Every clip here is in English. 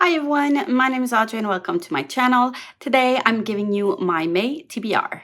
Hi everyone, my name is Audrey and welcome to my channel. Today I'm giving you my May TBR.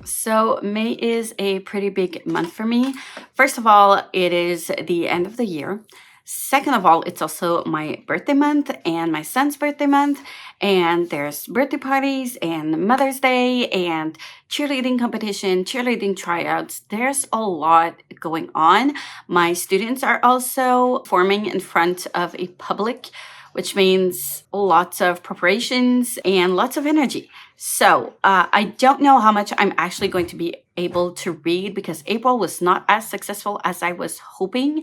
So May is a pretty big month for me. First of all, it is the end of the year. Second of all, it's also my birthday month and my son's birthday month. And there's birthday parties and Mother's Day and cheerleading competition, cheerleading tryouts. There's a lot going on. My students are also performing in front of a public, which means lots of preparations and lots of energy. So I don't know how much I'm actually going to be able to read because April was not as successful as I was hoping.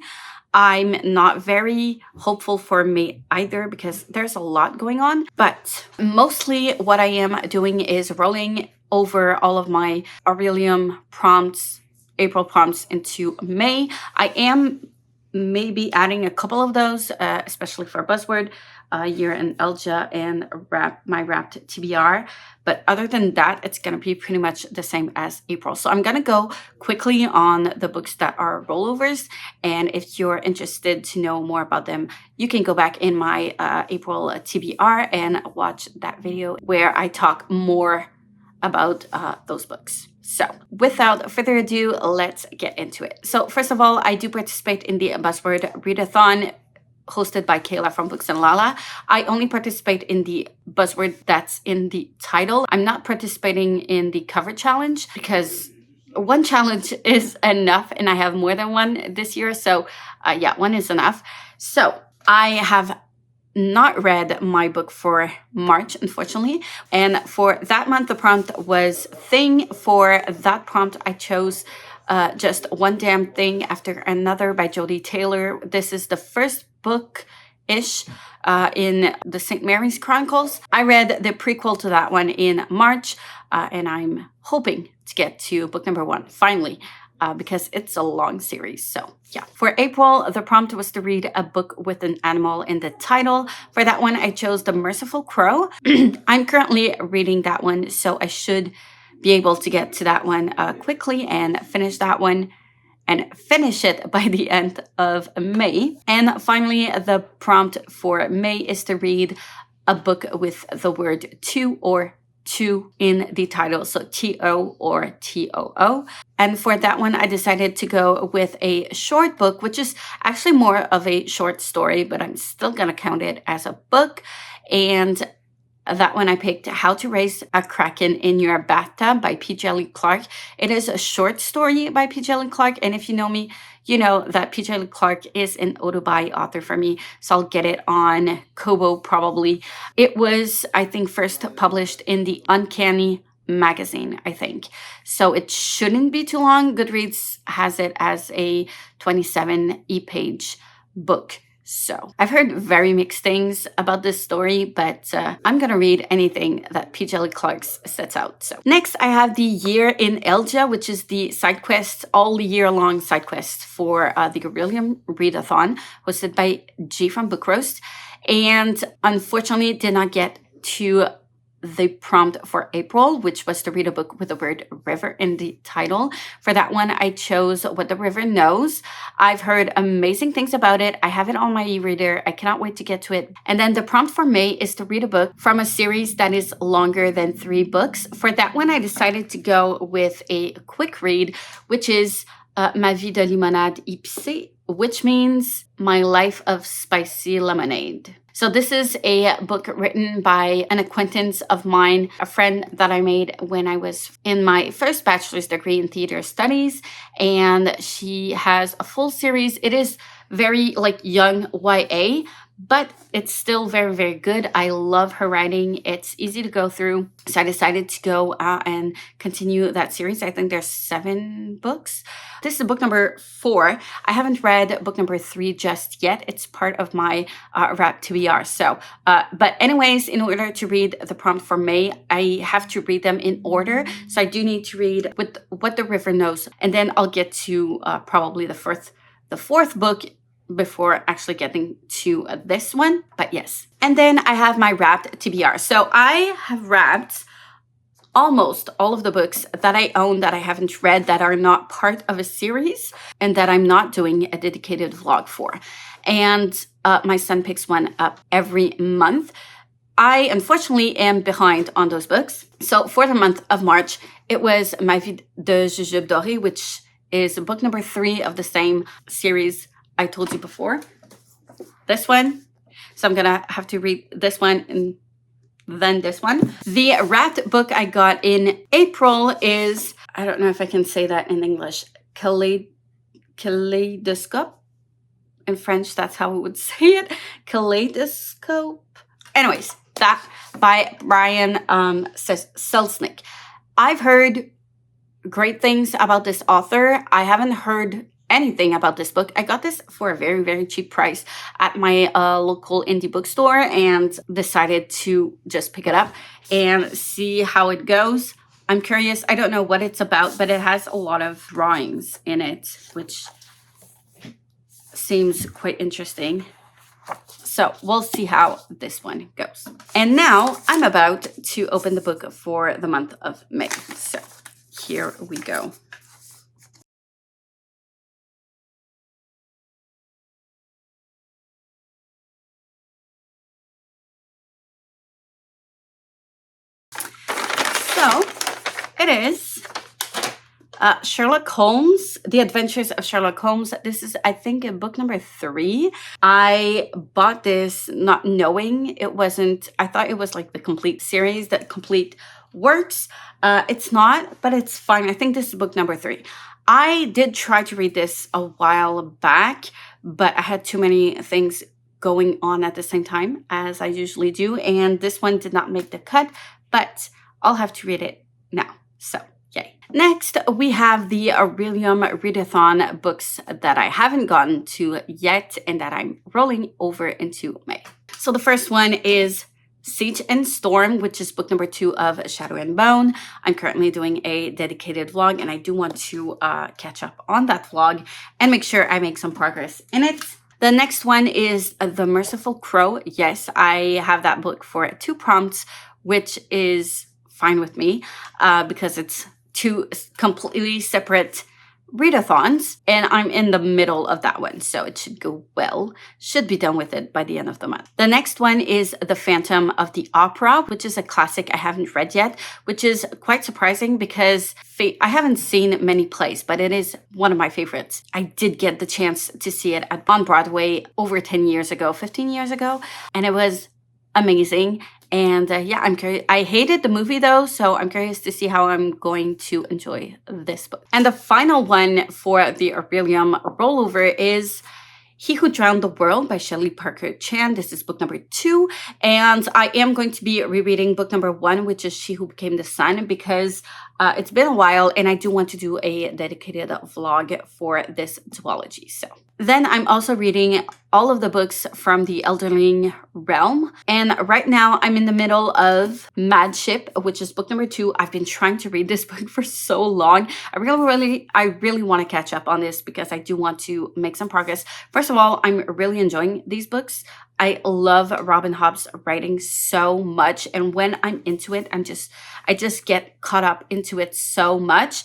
I'm not very hopeful for May either because there's a lot going on. But mostly what I am doing is rolling over all of my Aurelium prompts, April prompts into May. I am maybe adding a couple of those, especially for buzzword, year and Elja and my wrapped TBR. But other than that, it's going to be pretty much the same as April. So I'm going to go quickly on the books that are rollovers. And if you're interested to know more about them, you can go back in my April TBR and watch that video where I talk more about those books. So without further ado, let's get into it. So first of all, I do participate in the buzzword Readathon hosted by Kayla from Books and Lala. I only participate in the buzzword that's in the title. I'm not participating in the cover challenge because one challenge is enough and I have more than one this year. So yeah, one is enough. So I have not read my book for March, unfortunately. And for that month, the prompt was Thing. For that prompt, I chose Just One Damn Thing After Another by Jodi Taylor. This is the first book-ish in the St. Mary's Chronicles. I read the prequel to that one in March, and I'm hoping to get to book number 1, finally. Because it's a long series. So yeah. For April, the prompt was to read a book with an animal in the title. For that one, I chose The Merciful Crow. I'm currently reading that one, so I should be able to get to that one quickly and finish that one and finish it by the end of May. And finally, the prompt for May is to read a book with the word to or to in the title, so T-O or T-O-O. And for that one, I decided to go with a short book, which is actually more of a short story, but I'm still gonna count it as a book. And that one I picked How to Raise a Kraken in Your Bathtub by P. Djeli Clark. It is a short story by P. Djeli Clark, and if you know me, you know that P. Djeli Clark is an autobi author for me, so I'll get it on Kobo probably. It was, I think, first published in the Uncanny magazine, I think. So it shouldn't be too long. Goodreads has it as a 27 e-page book. So I've heard very mixed things about this story, but I'm going to read anything that P. Djeli Clark sets out. So next, I have the Year in Elja, which is the side quest, all year long side quest for the Readathon, hosted by G from BookRoast. And unfortunately, did not get to the prompt for April, which was to read a book with the word river in the title. For that one, I chose What the River Knows. I've heard amazing things about it. I have it on my e-reader. I cannot wait to get to it. And then the prompt for May is to read a book from a series that is longer than 3 books. For that one, I decided to go with a quick read, which is Ma vie de limonade épicée, which means My Life of Spicy Lemonade. So this is a book written by an acquaintance of mine, a friend that I made when I was in my first bachelor's degree in theater studies. And she has a full series. It is very like young YA, but it's still very, very good. I love her writing. It's easy to go through. So I decided to go and continue that series. I think there's 7 books. This is book number 4. I haven't read book number 3 just yet. It's part of my wrap TBR. So, but anyways, in order to read the prompt for May, I have to read them in order. So I do need to read with What the River Knows, and then I'll get to probably the fourth book before actually getting to this one, but yes. And then I have my wrapped TBR. So I have wrapped almost all of the books that I own that I haven't read that are not part of a series and that I'm not doing a dedicated vlog for. And my son picks one up every month. I unfortunately am behind on those books. So for the month of March, it was Ma vie de Jujube Doré, which is book number 3 of the same series I told you before. This one. So I'm gonna have to read this one and then this one. The wrapped book I got in April is, I don't know if I can say that in English, Kaleidoscope. In French, that's how I would say it. Kaleidoscope. Anyways, that by Brian Selznick. I've heard great things about this author. I haven't heard anything about this book. I got this for a very, very cheap price at my local indie bookstore and decided to just pick it up and see how it goes. I'm curious. I don't know what it's about, but it has a lot of drawings in it, which seems quite interesting. So we'll see how this one goes. And now I'm about to open the book for the month of May. So here we go. So it is Sherlock Holmes, The Adventures of Sherlock Holmes. This is, I think, book number 3. I bought this not knowing it wasn't, I thought it was like the complete series, the complete works. It's not, but it's fine. I think this is book number 3. I did try to read this a while back, but I had too many things going on at the same time, as I usually do, and this one did not make the cut, but I'll have to read it now. So yay. Next, we have the Aurelium Readathon books that I haven't gotten to yet and that I'm rolling over into May. So the first one is Siege and Storm, which is book number 2 of Shadow and Bone. I'm currently doing a dedicated vlog, and I do want to catch up on that vlog and make sure I make some progress in it. The next one is The Merciful Crow. Yes, I have that book for 2 prompts, which is fine with me because it's 2 completely separate readathons, and I'm in the middle of that one, so it should go well. Should be done with it by the end of the month. The next one is The Phantom of the Opera, which is a classic I haven't read yet, which is quite surprising because I haven't seen many plays, but it is one of my favorites. I did get the chance to see it on Broadway over 10 years ago, 15 years ago, and it was amazing. And yeah, I'm curious. I hated the movie though, so I'm curious to see how I'm going to enjoy this book. And the final one for the Aurelium rollover is He Who Drowned the World by Shelley Parker Chan. This is book number 2. And I am going to be rereading book number 1, which is She Who Became the Sun, because it's been a while and I do want to do a dedicated vlog for this duology. So then I'm also reading all of the books from the Elderling realm. And right now I'm in the middle of Mad Ship, which is book number 2. I've been trying to read this book for so long. I really want to catch up on this because I do want to make some progress. First of all, I'm really enjoying these books. I love Robin Hobb's writing so much. And when I'm into it, I just get caught up into it so much.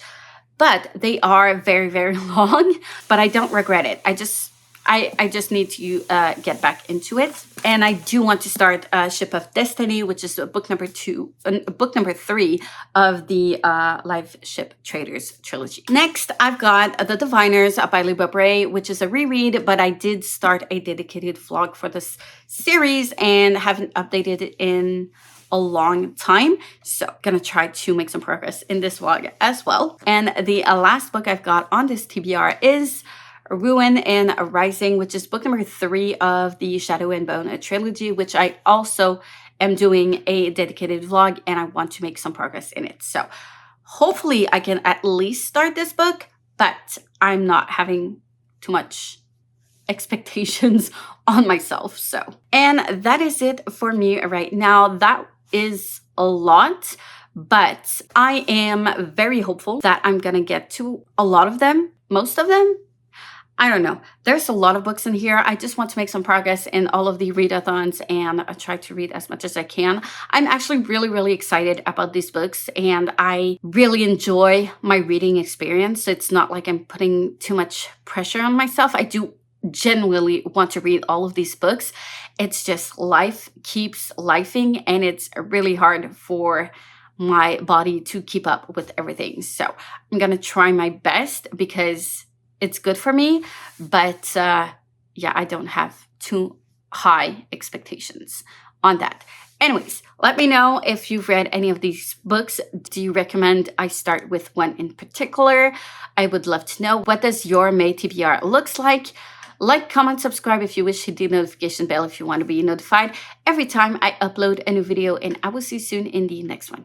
But they are very, very long, but I don't regret it. I just need to get back into it. And I do want to start Ship of Destiny, which is book number 3 of the Live Ship Traders trilogy. Next, I've got The Diviners by Libba Bray, which is a reread, but I did start a dedicated vlog for this series and haven't updated it in a long time. So gonna try to make some progress in this vlog as well. And the last book I've got on this TBR is Ruin and Rising, which is book number 3 of the Shadow and Bone trilogy, which I also am doing a dedicated vlog and I want to make some progress in it. So hopefully I can at least start this book, but I'm not having too much expectations on myself. So, and that is it for me right now. That is a lot, but I am very hopeful that I'm gonna get to a lot of them, most of them. I don't know. There's a lot of books in here. I just want to make some progress in all of the readathons and try to read as much as I can. I'm actually really, really excited about these books and I really enjoy my reading experience. It's not like I'm putting too much pressure on myself. I do genuinely want to read all of these books. It's just life keeps lifing and it's really hard for my body to keep up with everything. So I'm going to try my best because it's good for me, but yeah, I don't have too high expectations on that. Anyways, let me know if you've read any of these books. Do you recommend I start with one in particular? I would love to know. What does your May TBR looks like? Like, comment, subscribe if you wish, hit the notification bell if you want to be notified every time I upload a new video, and I will see you soon in the next one.